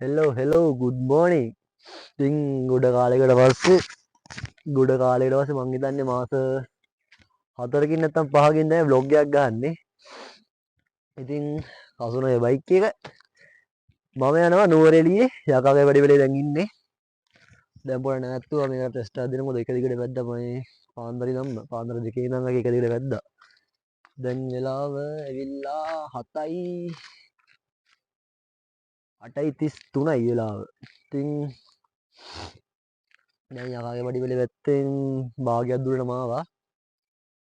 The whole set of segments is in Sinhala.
Hello good morning. ඉතින් ගොඩ කාලයකට පස්සේ මං හිතන්නේ මාස 4කින් නැත්නම් 5කින් තමයි vlog එකක් ගහන්නේ. ඉතින් කසුනේ බයික් එක මම යනවා නුවරඑළියේ යකාගේ වැඩිපෙළේ දැන් ඉන්නේ. දැන් පොඩ නැවැත්තුවා මේකට ටෙස්ට් එකක් දෙන්න. මොකද එක දිගට වැද්දා මේ පාන්දර දෙකේ ඉඳන් වගේ එක දිගට වැද්දා. දැන් වෙලාව ඇවිල්ලා 8:33යි වෙලාව. ඉතින් දැන් යකාගේ වැඩිපෙළේ වැත්තෙන් භාගයක් දුරටම ආවා.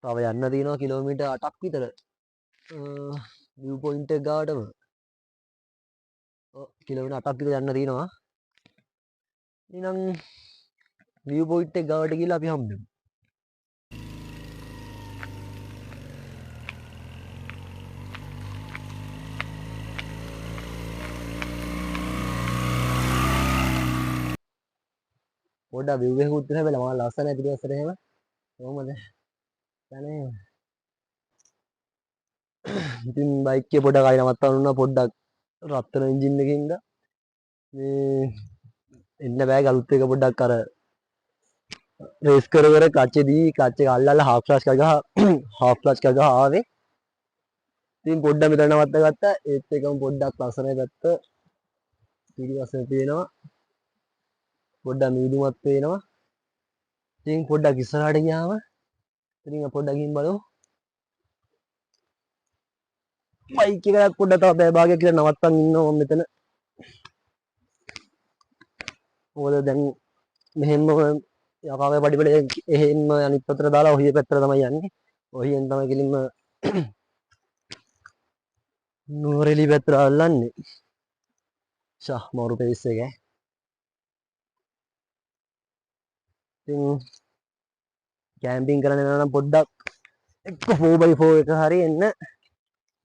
තව යන්න තියෙනවා කිලෝමීටර් 8ක් විතර. view point එක ගාවටම. කිලෝමීටර් 8ක් විතර යන්න තියෙනවා. එහෙනම් view point එක ගාවට ගිහලා අපි හම්බෙමු. පොඩ්ඩක් view එකකුත් හැබැයි මම ලස්සනයි පිටිපස්සට එහෙම. කොහොමද? යන්නේ. ඉතින් බයික් එක පොඩ්ඩක් ආයෙ නවත්තන්න උනා පොඩ්ඩක් රත් වෙන එන්ජින් එකකින් ඉඳ. මේ එන්න බෑ ගලුත් එක පොඩ්ඩක් අර රේස් කර ක්ලච් එක අල්ලලා හාෆ් ක්ලච් එක ගහ ආවේ. ඉතින් පොඩ්ඩක් මෙතන නවත්ත ගත්තා. ඒත් එකම පොඩ්ඩක් ලස්සනයි පැත්ත. පිටිපස්සේ තියෙනවා. පොඩ්ඩක් මීදුමත් පේනවා. ඉතින් පොඩ්ඩක් ඉස්සරහට ගියාම ඉතින් පොඩ්ඩක් ගිහින් බලමු. බයික් එකක් පොඩ්ඩක් තව පැය භාගයක් කියලා නවත්තන් ඉන්නවා මම මෙතන. මොකද දැන් මෙහෙම යකාගේ පඩිපෙළේ එහෙම අනිත් පැත්තට දාලා ඔහිය පැත්තට තමයි යන්නේ. ඔහියෙන් තමයි කෙලින්ම නුවරඑළිය පැත්තට අල්ලන්නේ. මරු පේස් එක. ඉතින් කැම්පින් කරන්න යනවා නම් පොඩ්ඩක් එක්ක 4x4 එක හරි එන්න.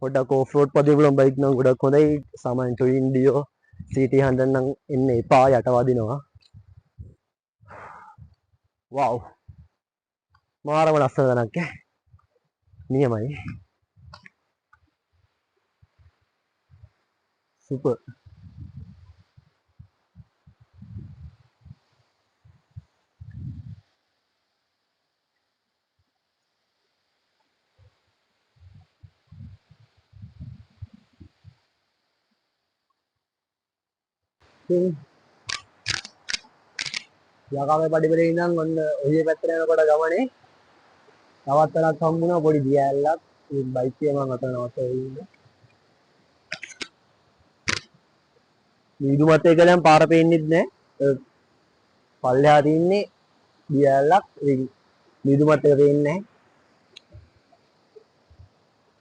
පොඩ්ඩක් ඕෆ් රෝඩ් පදින්න පුළුවන් බයික් නම් ගොඩක් හොඳයි. සාමාන්‍ය ට්වින් ඩියෝ CT100 නම් එන්න එපා යට වදිනවා. වව්. මාරම ලස්සන තැනක් ඈ. නියමයි. සුපර්. ඉතින් යකාගේ පඩිපෙළේ ඉඳන් ඔන්න ඔහිය පැත්තට යනකොට ගමනේ තවත් තැනක් හම්බුණා පොඩි දියඇල්ලක්. ඒ බයික් එක මම අතන නවත්තලා ඉන්නේ. මීදුමත් එක දැන් පාර පේන්නෙත් නැහැ. පල්ලෙහා තින්නේ දියඇල්ලක්. ඒ මීදුමත් එක පේන්නේ නැහැ.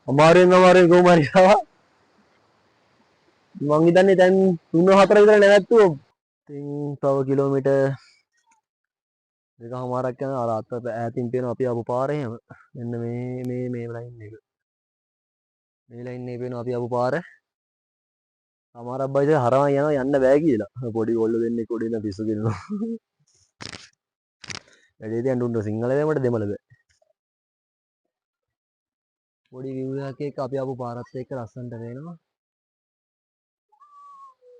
අමාරුවෙන් කොහොම හරි ආවා. මං හිතන්නේ දැන් 3-4 විතර නැවැත්තුවොත්. ඉතින් තව කිලෝමීටර් දෙකමාරක් යනවා. අර අත ඈතින් පේනවා අපි ආපු පාර එහෙම. මෙන්න මේ ලයින් එක. මේ ලයින් එකේ පේනවා අපි ආපු පාර. සමහරක් බයිස් හරවන් යනවා යන්න බෑ කියලා. පොඩි කොල්ලෝ දෙන්නෙක් උඩ ඉන්න පිස්සු දිනනවා. වැඩේ තියන්න උන්ට සිංහල බෑමට දෙමළ බෑ. පොඩි view එකක් එක්ක අපි ආපු පාරත් එක්ක ලස්සනට පේනවා.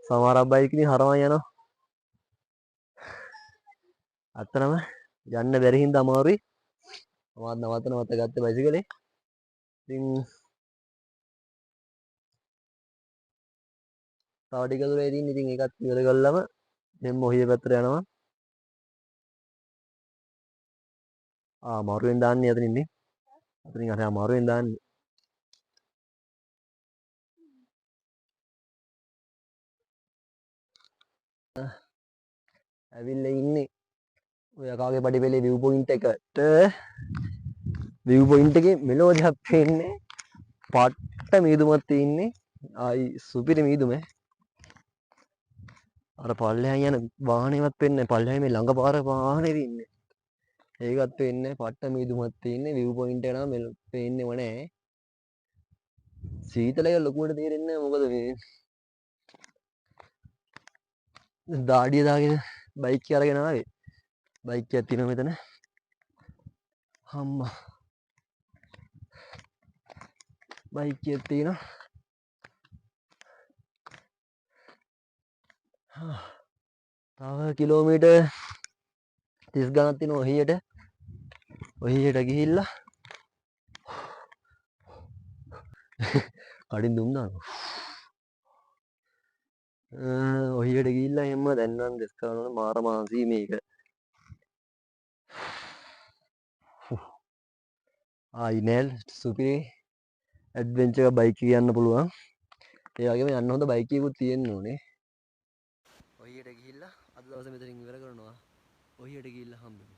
සමහරක් බයික් ඉතින් හරවන් යනවා. අත්‍තරම යන්න බැරි හින්දා අමාරුයි. මමත් නවත්ත ගත්තේ බයිසිකලේ. ඉතින් තව ටික දුරේ ඉතින් ඒකත් ඉවර කළාම දැන් මොහිය පැත්තට යනවා. අමාරුවෙන් දාන්නේ අතනින් නේ. අතනින් අර අමාරුවෙන් දාන්නේ. ඇවිල්ලා ඉන්නේ ඔය කාගේ පඩිපෙළේ view point එකට. view point එකේ මෙලෝ දෙයක් පේන්නේ. පට්ට මීදුමක් තියෙන්නේ. ආයි සුපිරි මීදුම. අර පල්ලෙහාන් යන වාහනේවත් පේන්නේ නැහැ. පල්ලෙහාන් මේ ළඟ පාර වාහනේ ඉන්නේ. ඒකත් පේන්නේ නැහැ. පට්ට මීදුමක් තියෙන්නේ. view point එක නම් පේන්නේම නැහැ. සීතලය ලොකුවට තේරෙන්නේ නැහැ. මොකද මේ දාඩිය දාගෙන බයික් එක අරගෙන ආවේ. බයික් එකක් තියෙනවා මෙතන. අම්මා. බයික් එකක් තියෙනවා. තව කිලෝමීටර් 30 ගණක් තියෙනවා ඔහියට. ඔහියට ගිහිල්ලා කඩින් දුම් දානවා. ඔහියට ගිහිල්ලා එහෙම දැන් නම් ඩෙස් කරනවා මාර මාන්සි මේක. ඉනේල් සුපිරි ඇඩ්වෙන්චර් එක බයික් එක යන්න පුළුවන්. ඒ වගේම යන්න හොඳ බයික් එකකුත් තියෙන්න ඕනේ. ඔහියට ගිහිල්ලා අද දවසේ මෙතනින් ඉවර කරනවා. ඔහියට ගිහිල්ලා හම්බෙමු.